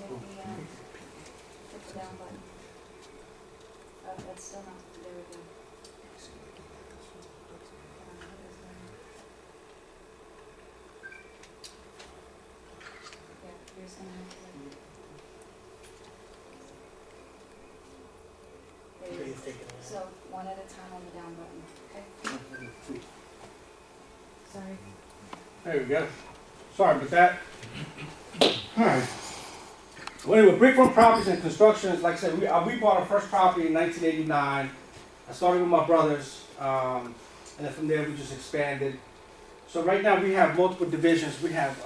hit the down button. That's still not, there we go. Yeah, you're just gonna have to. There you go. So, one at a time on the down button, okay? Sorry. There we go. Sorry about that. Alright. Well, anyway, Brickfront Properties and Construction, like I said, we bought our first property in 1989. I started with my brothers, and then from there we just expanded. So right now we have multiple divisions. We have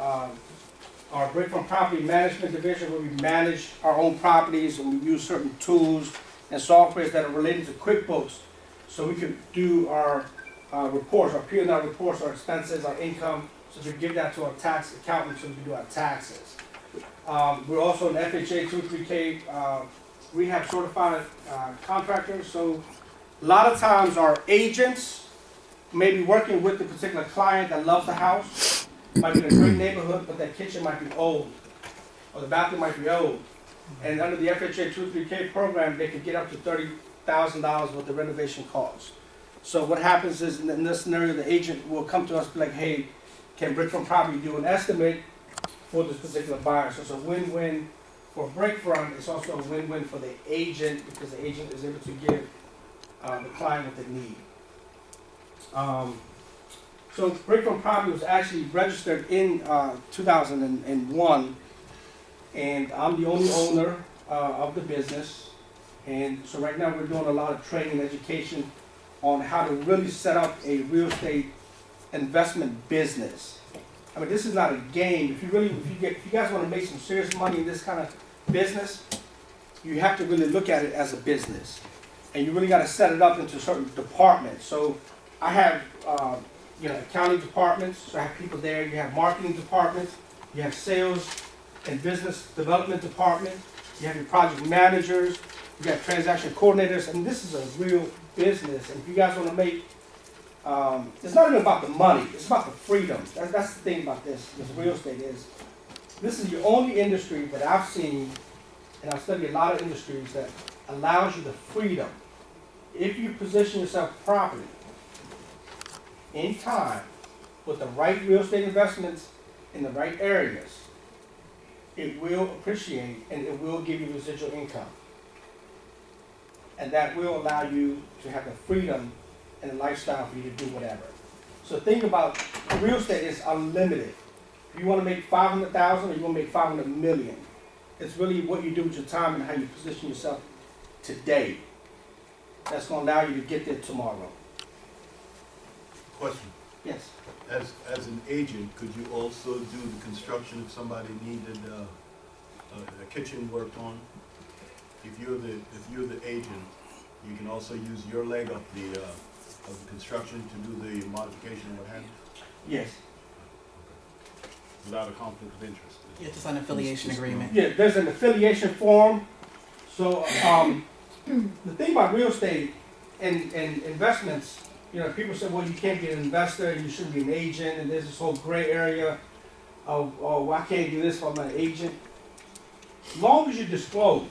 our Brickfront Property Management Division, where we manage our own properties and we use certain tools and softwares that are related to QuickBooks, so we can do our reports, our P&L reports, our expenses, our income, so we give that to our tax accountant so we can do our taxes. We're also an FHA 2-3K rehab certified contractor, so a lot of times our agents may be working with the particular client that loves the house, might be in a great neighborhood, but that kitchen might be old, or the bathroom might be old. And under the FHA 2-3K program, they could get up to $30,000 what the renovation costs. So what happens is, in this scenario, the agent will come to us and be like, hey, can Brickfront Property do an estimate for this particular buyer? So it's a win-win for Brickfront. It's also a win-win for the agent, because the agent is able to give the client what they need. So Brickfront Property was actually registered in 2001, and I'm the only owner of the business. And so right now we're doing a lot of training and education on how to really set up a real estate investment business. I mean, this is not a game. If you guys want to make some serious money in this kind of business, you have to really look at it as a business, and you really got to set it up into certain departments. So I have, accounting departments. So I have people there. You have marketing departments. You have sales and business development department. You have your project managers. You have transaction coordinators. And this is a real business. And if you guys want to make, it's not even about the money. It's about the freedom. That's the thing about this real estate is, this is the only industry that I've seen, and I've studied a lot of industries, that allows you the freedom. If you position yourself properly, in time, with the right real estate investments in the right areas, it will appreciate and it will give you residual income. And that will allow you to have the freedom and the lifestyle for you to do whatever. So the thing about real estate is unlimited. If you want to make 500,000 or you want to make 500 million, it's really what you do with your time and how you position yourself today. That's going to allow you to get there tomorrow. Question. Yes. As an agent, could you also do the construction if somebody needed a kitchen worked on? If you're the agent, you can also use your leg of the construction to do the modification and what have you? Yes. Without a conflict of interest. Yeah, just an affiliation agreement. Yeah, there's an affiliation form. So the thing about real estate and investments, people say, well, you can't be an investor and you shouldn't be an agent, and there's this whole gray area of, oh, well, I can't do this if I'm an agent. As long as you disclose,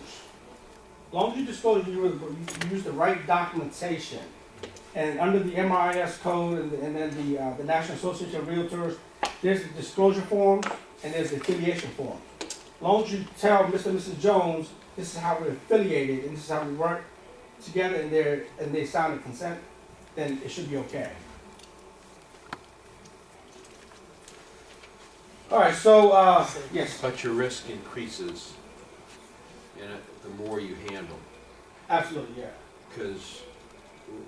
you use the right documentation. And under the MRIS code and then the National Association of Realtors, there's the disclosure form and there's the affiliation form. As long as you tell Mr. and Mrs. Jones, this is how we're affiliated and this is how we work together, and they sign the consent, then it should be okay. All right, so, yes. But your risk increases the more you handle. Absolutely, yeah. Because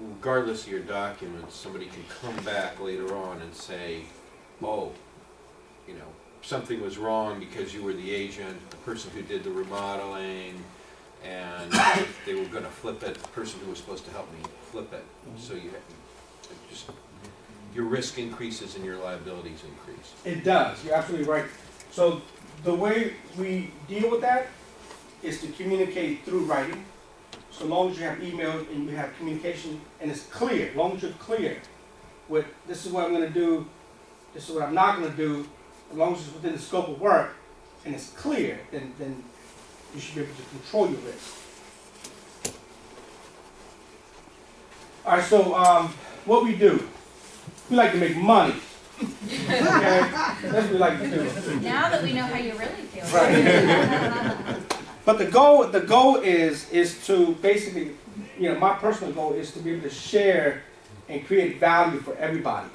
regardless of your documents, somebody can come back later on and say, oh, something was wrong because you were the agent, the person who did the remodeling, and they were going to flip it, the person who was supposed to help me flip it. So your risk increases and your liabilities increase. It does. You're absolutely right. So the way we deal with that is to communicate through writing. So long as you have email and you have communication and it's clear, as long as you're clear with this is what I'm going to do, this is what I'm not going to do, as long as it's within the scope of work and it's clear, then You should be able to control your risk. All right, so what we do, we like to make money. Okay, that's what we like to do. Now that we know how you really feel. Right. But the goal is to basically, my personal goal is to be able to share and create value for everybody.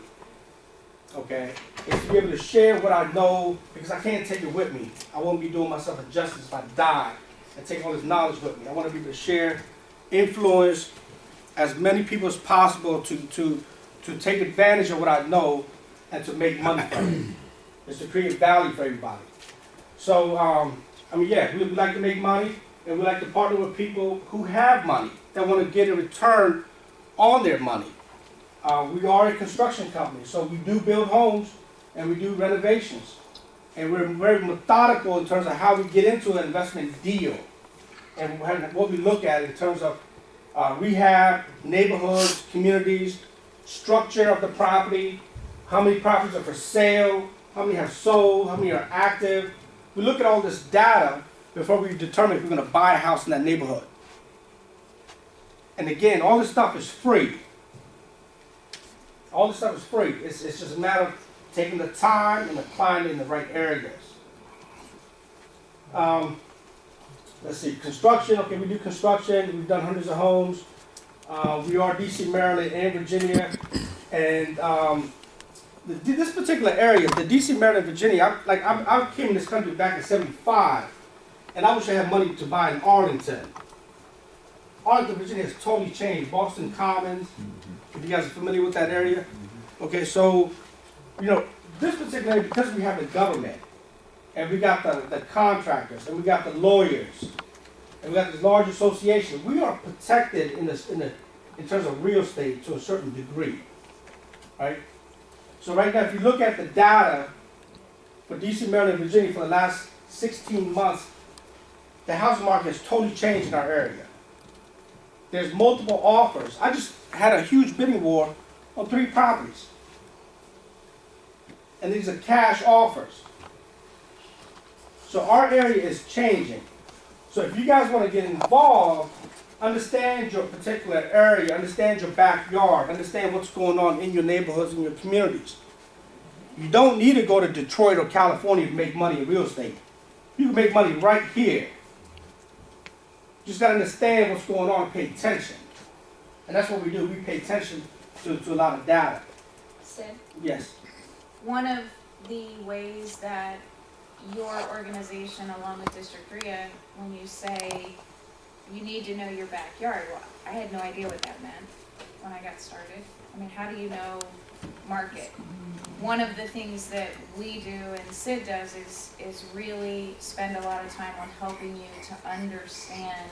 Okay, is to be able to share what I know, because I can't take it with me. I won't be doing myself a justice if I die and take all this knowledge with me. I want to be able to share, influence as many people as possible to take advantage of what I know and to make money from it. Is to create value for everybody. So, we like to make money, and we like to partner with people who have money that want to get a return on their money. We are a construction company, so we do build homes and we do renovations. And we're very methodical in terms of how we get into an investment deal and what we look at in terms of rehab, neighborhoods, communities, structure of the property, how many properties are for sale, how many have sold, how many are active. We look at all this data before we determine if we're going to buy a house in that neighborhood. And again, all this stuff is free. All this stuff is free. It's just a matter of taking the time and applying it in the right areas. Let's see, construction. Okay, we do construction. We've done hundreds of homes. We are DC, Maryland, and Virginia. And this particular area, the DC, Maryland, Virginia, I came in this country back in '75, and I wish I had money to buy in Arlington. Arlington, Virginia has totally changed. Boston Commons, if you guys are familiar with that area. Okay, so, this particular area, because we have the government, and we got the contractors, and we got the lawyers, and we got this large association, we are protected in terms of real estate to a certain degree, right? So right now, if you look at the data for DC, Maryland, and Virginia for the last 16 months, the housing market has totally changed in our area. There's multiple offers. I just had a huge bidding war on 3 properties. And these are cash offers. So our area is changing. So if you guys want to get involved, understand your particular area, understand your backyard, understand what's going on in your neighborhoods and your communities. You don't need to go to Detroit or California to make money in real estate. You can make money right here. You just got to understand what's going on and pay attention. And that's what we do. We pay attention to a lot of data. Sid, Yes. one of the ways that your organization, along with District REIA, when you say you need to know your backyard, well, I had no idea what that meant when I got started. I mean, how do you know market? One of the things that we do and Sid does is really spend a lot of time on helping you to understand,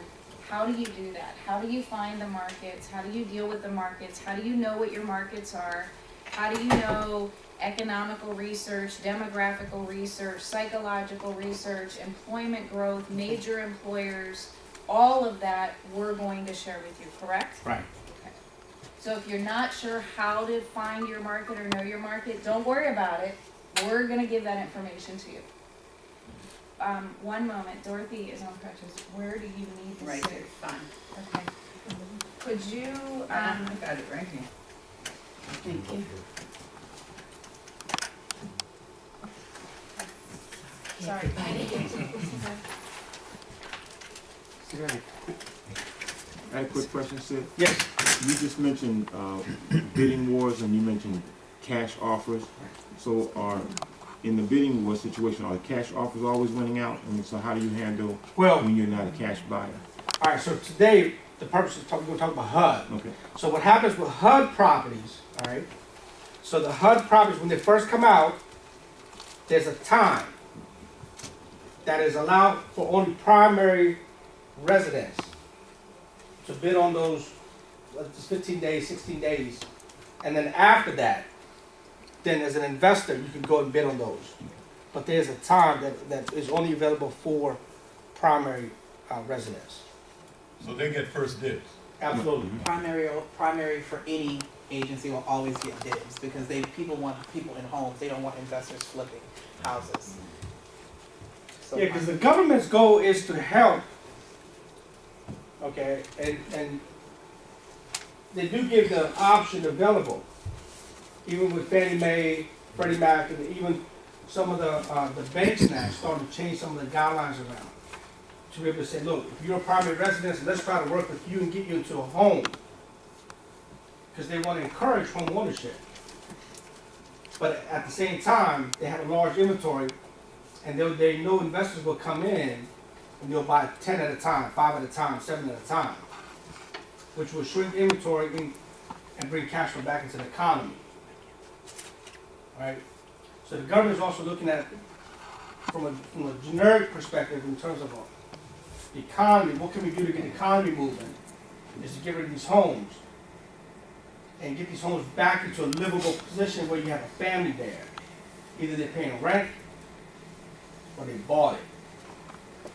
how do you do that? How do you find the markets? How do you deal with the markets? How do you know what your markets are? How do you know economical research, demographical research, psychological research, employment growth, major employers? All of that we're going to share with you, correct? Right. Okay. So if you're not sure how to find your market or know your market, don't worry about it. We're going to give that information to you. One moment. Dorothy is on crutches. Where do you need to Right sit? there, fine. Okay. Could you, I got it right here. Thank you. sorry. I had a quick question, Sid. Yes. You just mentioned bidding wars and you mentioned cash offers. So in the bidding war situation, are cash offers always winning out? I mean, so how do you handle Well, when you're not a cash buyer? all right, so today, the purpose of we're going to talk about HUD. Okay. So what happens with HUD properties, all right? So the HUD properties, when they first come out, there's a time that is allowed for only primary residents to bid on those, it's 15 days, 16 days. And then after that, then as an investor, you can go and bid on those. But there's a time that is only available for primary residents. So they get first dibs. Absolutely. Primary for any agency will always get dibs because people want people in homes. They don't want investors flipping houses. still Yeah, because the government's goal is to help, okay, and they do give the option available, even with Fannie Mae, Freddie Mac, and even some of the banks now starting to change some of the guidelines around. To be able to say, look, if you're a primary residence, let's try to work with you and get you into a home. Because they want to encourage home ownership. But at the same time, they have a large inventory, and they know investors will come in and they'll buy 10 at a time, 5 at a time, 7 at a time, which will shrink inventory and bring cash flow back into the economy. Right? So the government is also looking at from a generic perspective in terms of the economy. What can we do to get the economy moving? Is to get rid of these homes and get these homes back into a livable position where you have a family there. Either they're paying rent or they bought it.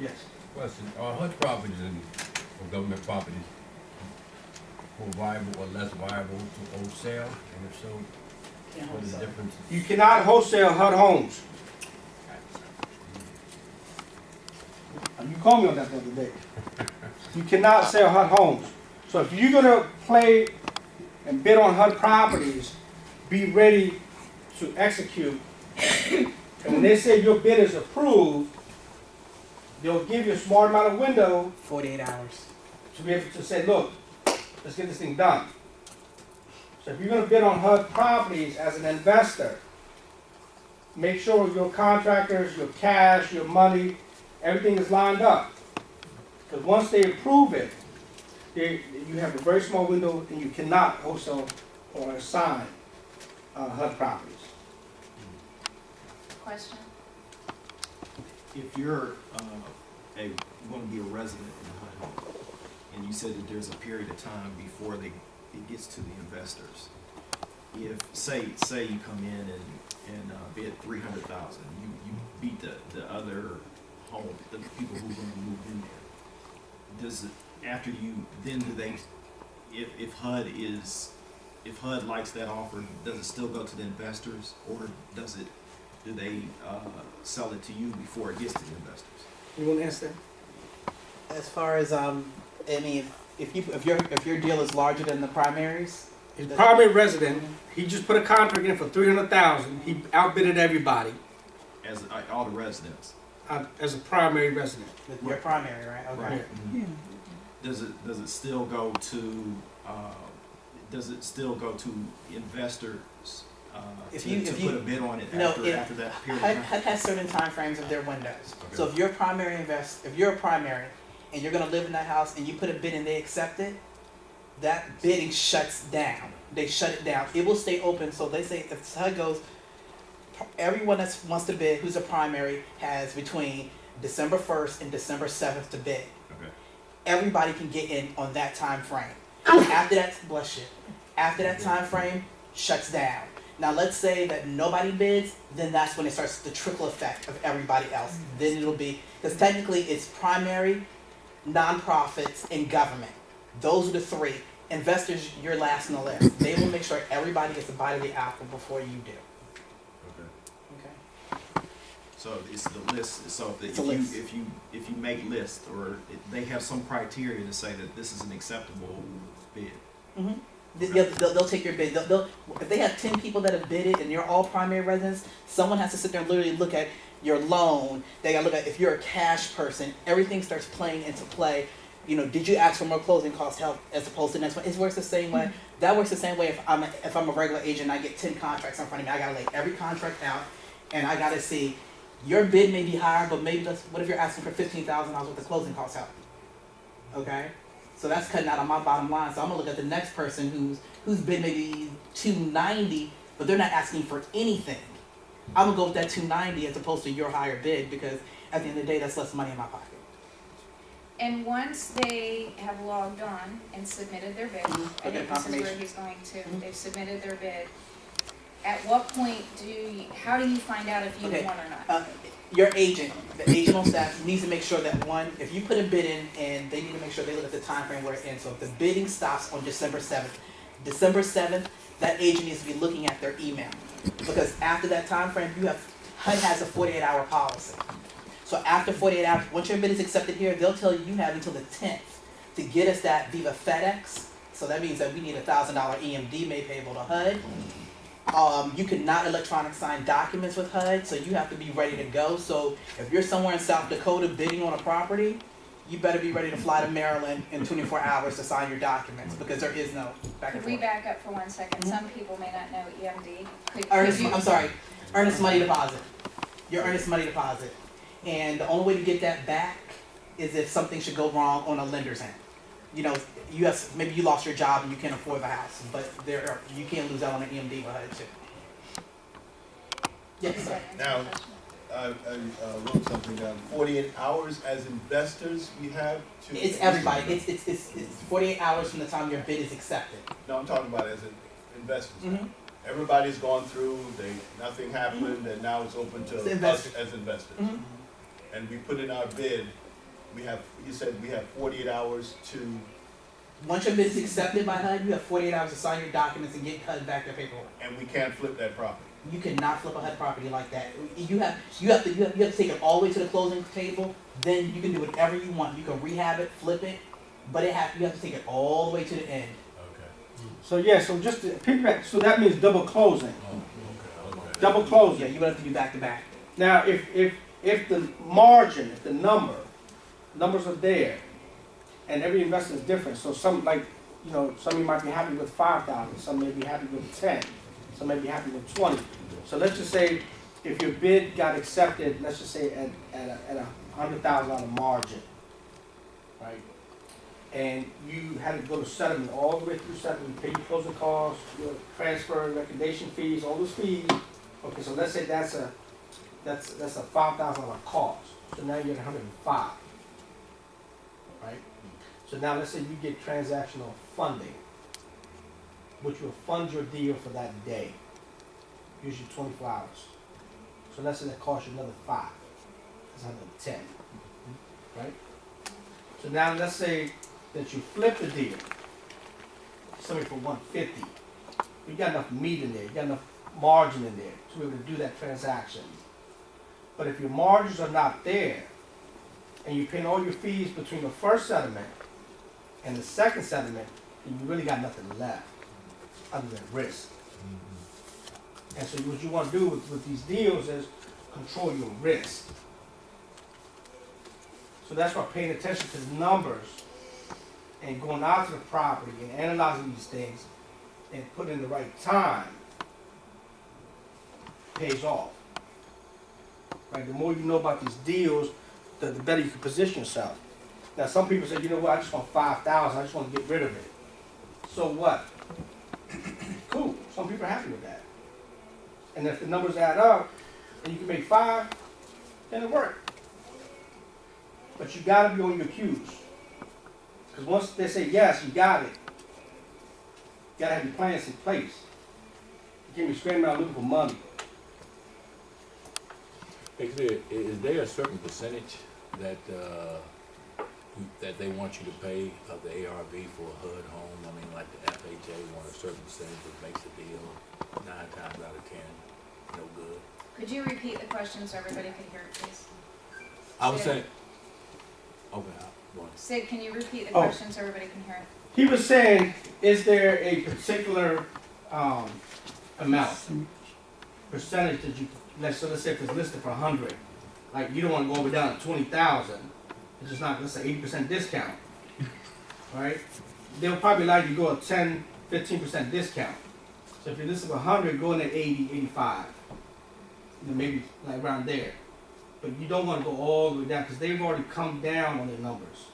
Yes. Question, are HUD properties or government properties more viable or less viable to wholesale? And if so, what are the differences? You cannot wholesale HUD homes. You called me on that the other day. You cannot sell HUD homes. So if you're gonna play and bid on HUD properties, be ready to execute. And when they say your bid is approved, they'll give you a smart amount of window 48 hours. to be able to say, look, let's get this thing done. So if you're gonna bid on HUD properties as an investor, make sure your contractors, your cash, your money, everything is lined up. Because once they approve it, you have a very small window and you cannot wholesale or assign HUD properties. Question? If you're going to be a resident in a HUD home, and you said that there's a period of time before it gets to the investors, if say you come in and bid $300,000, you beat the other home, the people who are going to move in there. Does it after you then do they if HUD likes that offer, does it still go to the investors, or do they sell it to you before it gets to the investors? You want to answer As far as I mean, if your deal is larger than the primaries, that? His primary resident, he just put a contract in for $300,000. He outbidded everybody As all the residents. As a primary resident. with your primary, right? Okay. Right. Does it still go to investors If to you- put a bid on it No, after that period HUD of time? has certain time frames of their windows. Okay. So if you're a primary if you're a primary and you're gonna live in that house and you put a bid and they accept it, that bidding shuts down. They shut it down. It will stay open. So they say if HUD goes, everyone that wants to bid who's a primary has between December 1st and December 7th to bid. Okay. Everybody can get in on that time frame. After that, bless you. After that time frame shuts down. Now let's say that nobody bids, then that's when it starts the trickle effect of everybody else. Then it'll be, because technically it's primary, nonprofits, and government. Those are the three. Investors, you're last on the list. They will make sure everybody gets a bite of the apple before you do. Okay. Okay. So it's the list. So It's a list. if you make lists, or they have some criteria to say that this is an acceptable bid. Mm-hmm. They'll take your bid. If they have 10 people that have bid it and you're all primary residents, someone has to sit there and literally look at your loan. They gotta look at if you're a cash person. Everything starts playing into play. You know, did you ask for more closing cost help as opposed to the next one? It works the same way. That works the same way if I'm a regular agent and I get 10 contracts in front of me. I gotta lay every contract out and I gotta see your bid may be higher, but maybe what if you're asking for $15,000 with the closing cost help? Okay? So that's cutting out on my bottom line. So I'm gonna look at the next person whose bid maybe $290, but they're not asking for anything. I'm gonna go with that $290 as opposed to your higher bid because at the end of the day, that's less money in my pocket. And once they have logged on and submitted their bid, I Okay, think this is where confirmation. he's going to, they've submitted their bid. At what point how do you find out if you Okay, won or not? Your agent, the agent on staff needs to make sure that if you put a bid in and they need to make sure they look at the time frame where it ends. So if the bidding stops on December 7th, that agent needs to be looking at their email. Because after that time frame, HUD has a 48-hour policy. So after 48 hours, once your bid is accepted here, they'll tell you have until the 10th to get us that Viva FedEx. So that means that we need a $1,000 EMD made payable to HUD. You cannot electronic sign documents with HUD, so you have to be ready to go. So if you're somewhere in South Dakota bidding on a property, you better be ready to fly to Maryland in 24 hours to sign your documents, because there is no back and Could we forth. back up for 1 second? Mhm. Some people may not know EMD. Could Earnest, you? I'm sorry, earnest money deposit. Your earnest money deposit. And the only way to get that back is if something should go wrong on a lender's end. You know, you have, maybe you lost your job and you can't afford the house, but you can't lose out on an EMD with HUD too. Yes, Does sir. that answer Now- your question? I wrote something down, 48 hours as investors we have to. It's everybody. It's 48 hours from the time your bid is accepted. No, I'm talking about as investors. Mm-hmm. Everybody's gone through, nothing happened, and now it's open to It's us investors. as investors. Mm-hmm. And we put in our bid, you said we have 48 hours to, Once your bid is accepted by HUD, you have 48 hours to sign your documents and get HUD back their paperwork. and we can't flip that property. You cannot flip a HUD property like that. You have to take it all the way to the closing table. Then you can do whatever you want. You can rehab it, flip it, but you have to take it all the way to the end. Okay. So yeah, so just to piggyback, so that means double closing. Oh, okay. Double Yeah, closing. you would have to do back to back. Now, if the margin, if the numbers are there, and every investor is different, so some, like, you know, some of you might be happy with 5,000, some may be happy with 10, some may be happy with 20. So let's just say, if your bid got accepted, let's just say at a $100,000 margin, right? And you had to go to settlement, all the way through settlement, pay your closing costs, your transfer, recordation fees, all those fees. Okay, so let's say that's a $5,000 cost. So now you're at 105, right? So now let's say you get transactional funding, which will fund your deal for that day, usually 24 hours. So let's say that costs you another 5, that's 110, right? So now let's say that you flip the deal, something for 150. You got enough meat in there, you got enough margin in there to be able to do that transaction. But if your margins are not there, and you're paying all your fees between the first settlement and the second settlement, then you really got nothing left other than risk. And so what you want to do with these deals is control your risk. So that's why paying attention to the numbers and going out to the property and analyzing these things and putting in the right time pays off. Right? The more you know about these deals, the better you can position yourself. Now, some people say, you know what, I just want 5,000, I just want to get rid of it. So what? Cool. Some people are happy with that. And if the numbers add up and you can make 5, then it worked. But you got to be on your cues. Because once they say yes, you got it, you got to have your plans in place. You can't be scrambling around looking for money. Basically, is there a certain percentage that that they want you to pay of the ARV for a HUD home? I mean, like the FHA want a certain percentage that makes the deal 9 times out of 10 no good. Could you repeat the question so everybody could hear it, please? I was Sid? saying, okay, go on. Sid, can you repeat the Oh. question so everybody can hear it? He was saying, is there a particular amount, percentage that you, let's say if it's listed for 100, like you don't want to go over down to 20,000, it's just not, let's say 80% discount, right? They'll probably like you go a 10, 15% discount. So if you're listed for 100, go in at 80, 85, you know, maybe like around there. But you don't want to go all the way down because they've already come down on their numbers.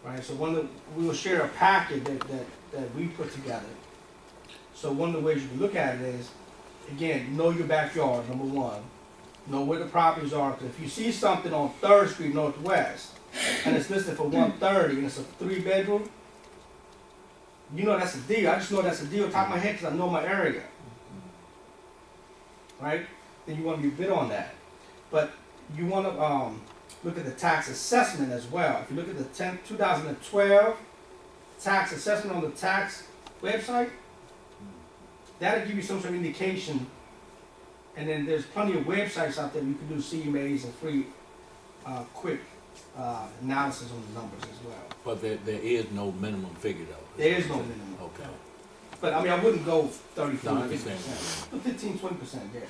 Right, so we will share a packet that we put together. So one of the ways you can look at it is, again, know your backyard, number one. Know where the properties are. Because if you see something on 3rd Street Northwest, and it's listed for 130, and it's a 3-bedroom, you know that's a deal. I just know that's a deal top of my head because I know my area. Right? Then you want to be bid on that. But you want to look at the tax assessment as well. If you look at the 2012 tax assessment on the tax website, that'll give you some sort of indication. And then there's plenty of websites out there you can do CMAs and free quick, analysis on the numbers as well. But there is no minimum figure though. There is no minimum. Okay. But I mean, I wouldn't go 30, No, 40, I understand. 50%. 15, 20%, yeah.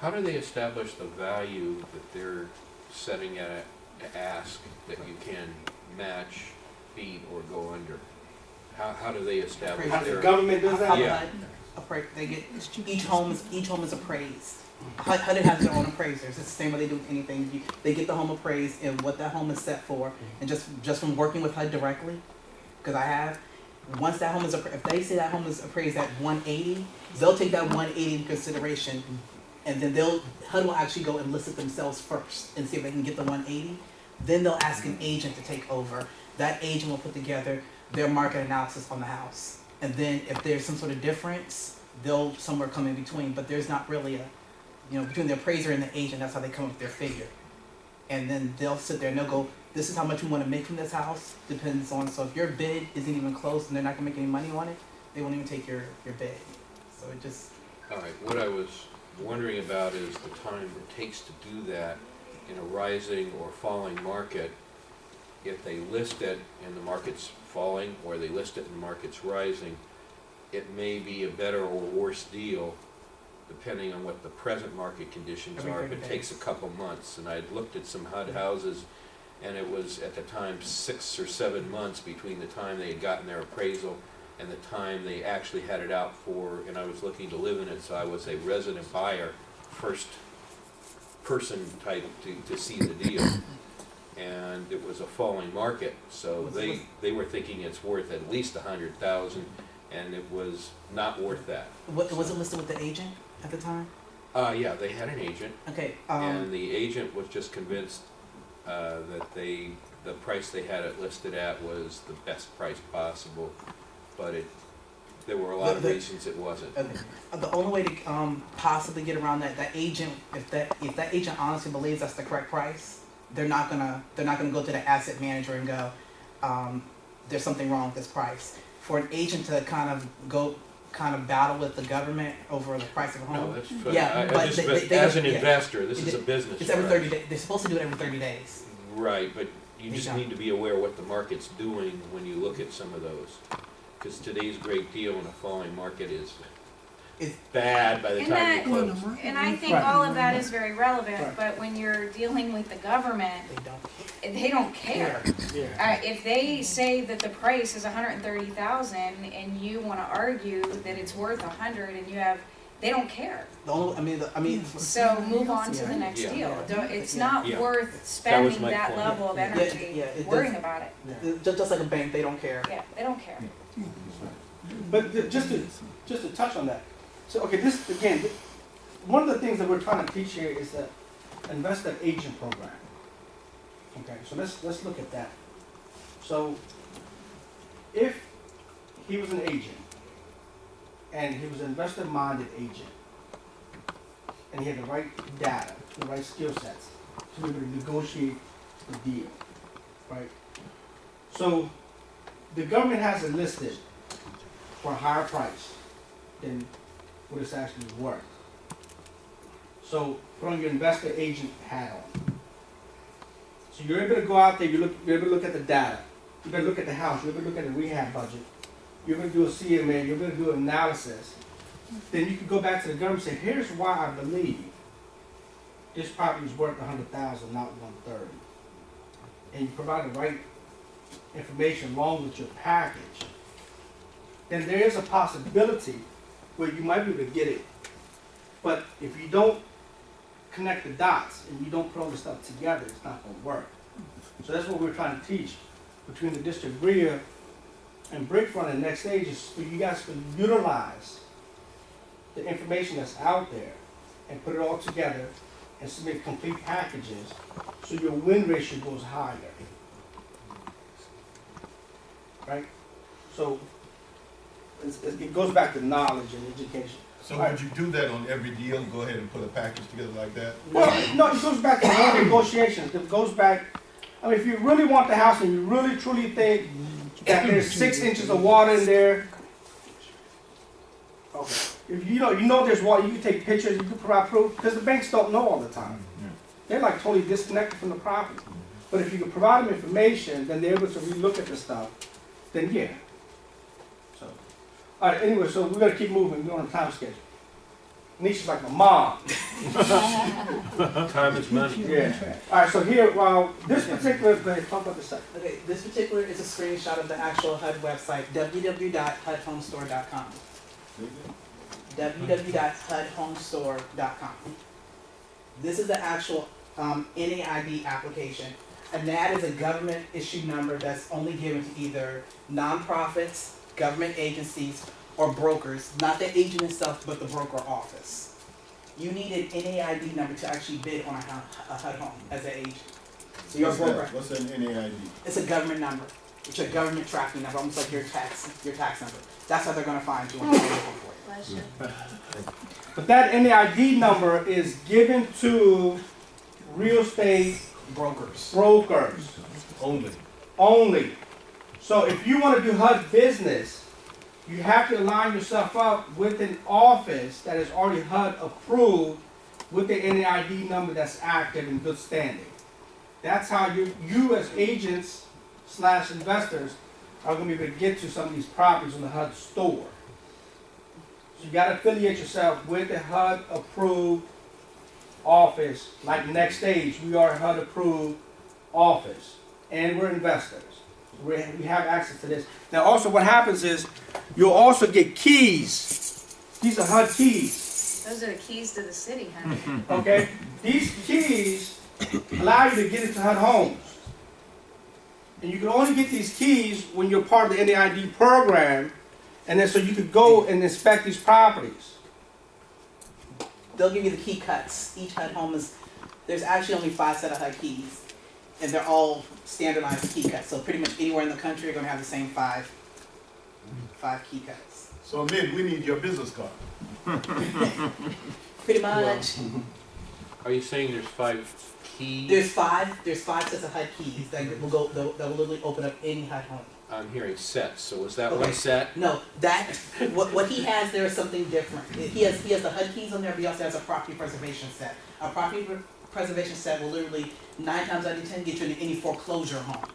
How do they establish the value that they're setting at a ask that you can match, beat, or go under? How do they establish How the their? government does that? Yeah. They get, each home is appraised. HUD has their own appraisers. It's the same way they do with anything. They get the home appraised and what that home is set for. And just from working with HUD directly, because I have, once that home is, if they say that home is appraised at 180, they'll take that 180 into consideration. And then HUD will actually go and list it themselves first and see if they can get the 180. Then they'll ask an agent to take over. That agent will put together their market analysis on the house. And then if there's some sort of difference, they'll somewhere come in between. But there's not really between the appraiser and the agent, that's how they come up with their figure. And then they'll sit there and they'll go, this is how much we want to make from this house. Depends on, so if your bid isn't even close and they're not gonna make any money on it, they won't even take your bid. So it just. All right, what I was wondering about is the time it takes to do that in a rising or falling market. If they list it and the market's falling, or they list it and the market's rising, it may be a better or worse deal depending on what the present market conditions Every are. If 30 it takes a days. couple months, and I'd looked at some HUD houses, and it was at the time 6 or 7 months between the time they had gotten their appraisal and the time they actually had it out for, and I was looking to live in it, so I was a resident buyer, first person type to see the deal. And it was a falling market, so they were thinking it's worth at least 100,000, and it was not worth that. Was it listed with the agent at the time? Yeah, they had an agent, Okay. and the agent was just convinced that the price they had it listed at was the best price possible, but there were a lot of reasons it wasn't. The only way to possibly get around that agent, if that agent honestly believes that's the correct price, they're not gonna go to the asset manager and go, there's something wrong with this price. For an agent to kind of battle with the government over the price of a home. No, that's fine. Yeah, but As an yeah. investor, this is a business. It's every for 30 us. days. They're supposed to do it every 30 days. Right, but you They just don't. need to be aware what the market's doing when you look at some of those. Because today's great deal in a falling market is bad by the And time you that- close. And I think Right. all of that is very relevant, Right. but when you're dealing with the government, they don't care. Yeah. If they say that the price is 130,000 and you wanna argue that it's worth 100 and they don't care. So Move on to the Yeah. next Yeah. deal. It's Yeah. not Yeah. worth spending my that point. level of Yeah, energy yeah, it worrying does. about it. just like a bank, they don't care. Yeah, they don't care. But just to touch on that, so okay, this again, one of the things that we're trying to teach here is the investor agent program. Okay, so let's look at that. So if he was an agent and he was an investor minded agent and he had the right data, the right skill sets to be able to negotiate the deal, right? So the government has it listed for a higher price than what it's actually worth. So put on your investor agent hat on. So you're able to go out there, you're able to look at the data, you're able to look at the house, you're able to look at the rehab budget, you're able to do a CMA, you're able to do an analysis. Then you can go back to the government and say, here's why I believe this property is worth 100,000, not 130. And you provide the right information along with your package. Then there is a possibility where you might be able to get it. But if you don't connect the dots and you don't put all the stuff together, it's not going to work. So that's what we're trying to teach between the district REIA and Brickfront. And the next stage is for you guys to utilize the information that's out there and put it all together and submit complete packages so your win ratio goes higher. Right? So it goes back to knowledge and education. So would you do that on every deal, go ahead and put a package together like that? Well, no, it goes back to all negotiations. It goes back, I mean, if you really want the house and you really truly think that there's 6 inches of water in there, okay. If you know there's water, you can take pictures, you can provide proof, because the banks don't know all the time. they're like totally disconnected from the property. But if you can provide them information, then they're able to relook at the stuff, then yeah. So, all right, anyway, so we're gonna keep moving, we're on a time schedule. Nisha's like my mom. Time is money. Yeah. All right, so here, this particular, go ahead, talk about the site. Okay, this particular is a screenshot of the actual HUD website, www.hudhomestore.com. www.hudhomestore.com. This is the actual NAID application. A NAD is a government issued number that's only given to either nonprofits, government agencies, or brokers, not the agent itself, but the broker office. You need an NAID number to actually bid on a HUD home as an agent. So your broker, What's an NAID? it's a government number. It's a government tracking number, almost like your tax number. That's how they're gonna find you when they're looking for you. Bless you. But that NAID number is given to real estate Brokers. brokers Only. only. So if you want to do HUD business, you have to line yourself up with an office that is already HUD approved with the NAID number that's active and good standing. That's how you as agents / investors are going to be able to get to some of these properties on the HUD store. So you got to affiliate yourself with a HUD approved office. Like Next Stage, we are a HUD approved office, and we're investors. We have access to this. Now, also, what happens is you'll also get keys. These are HUD keys. Those are the keys to the city, honey. Okay, these keys allow you to get into HUD homes, and you can only get these keys when you're part of the NAID program, and then so you could go and inspect these properties. They'll give you the key cuts. Each HUD home there's actually only 5 set of HUD keys, and they're all standardized key cuts. So pretty much anywhere in the country, you're gonna have the same five key cuts. So Mid, we need your business card. Pretty much. Are you saying there's 5 keys? There's five sets of HUD keys that will literally open up any HUD home. I'm hearing sets, so is that Okay. one set? No, what he has there is something different. He has the HUD keys on there, but he also has a property preservation set. A property preservation set will literally 9 times out of 10 get you into any foreclosure home,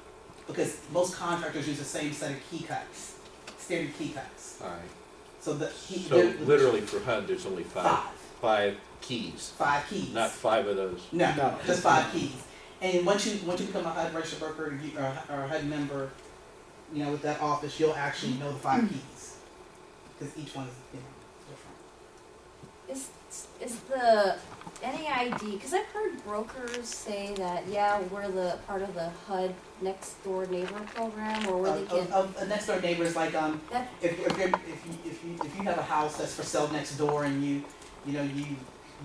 because most contractors use the same set of key cuts, standard key cuts. Alright, So so literally for HUD, there's only 5 5 keys, keys. not 5 of those. No, No. just 5 keys. And once you become a HUD registered broker or a HUD member, you know, with that office, you'll actually know the 5 keys, because each one is different. Is the NAID, because I've heard brokers say that, yeah, we're the part of the HUD next door neighbor program, or where they can. A next door neighbor is like That- if you have a house that's for sale next door and you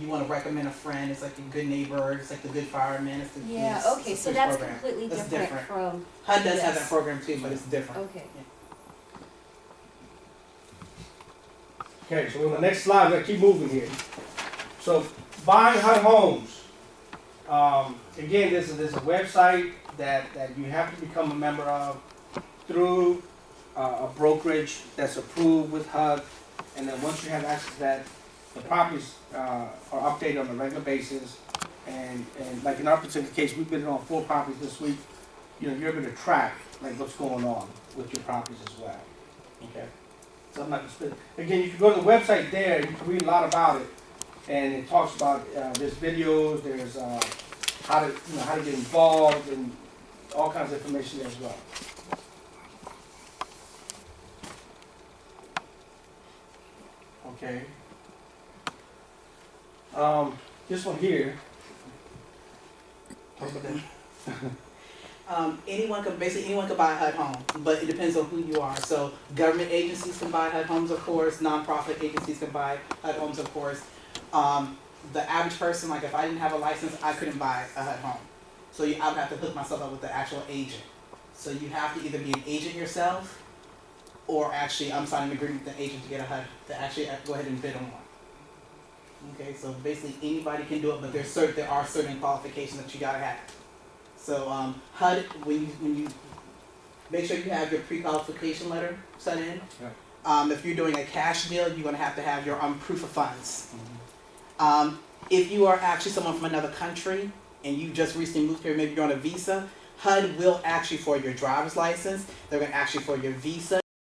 want to recommend a friend, it's like a good neighbor, it's like the good fireman, it's the Yeah, it's okay, a so switch that's program. completely That's different from, HUD does have yes. that program too, but it's different. okay. Okay, so on the next slide, we're gonna keep moving here. So buying HUD homes. Again, there's a website that you have to become a member of through a brokerage that's approved with HUD, and then once you have access to that, the properties are updated on a regular basis. And like in our particular case, we've been on 4 properties this week. You know, you're able to track like what's going on with your properties as well. Okay. So I'm not gonna spend. Again, you can go to the website there. You can read a lot about it, and it talks about there's videos, there's how to get involved, and all kinds of information there as well. Okay. This one here. Anyone can buy a HUD home, but it depends on who you are. So government agencies can buy HUD homes, of course. Nonprofit agencies can buy HUD homes, of course. The average person, like if I didn't have a license, I couldn't buy a HUD home. So I would have to hook myself up with the actual agent. So you have to either be an agent yourself, or actually I'm signing an agreement with the agent to get a HUD to actually go ahead and bid on one. Okay, so basically anybody can do it, but there are certain qualifications that you gotta have. So HUD, when you make sure you have your pre-qualification letter sent in. Yeah. If you're doing a cash deal, you're gonna have to have your proof of funds. If you are actually someone from another country, and you just recently moved here, maybe you're on a visa, HUD will ask you for your driver's license, they're gonna ask you for your visa,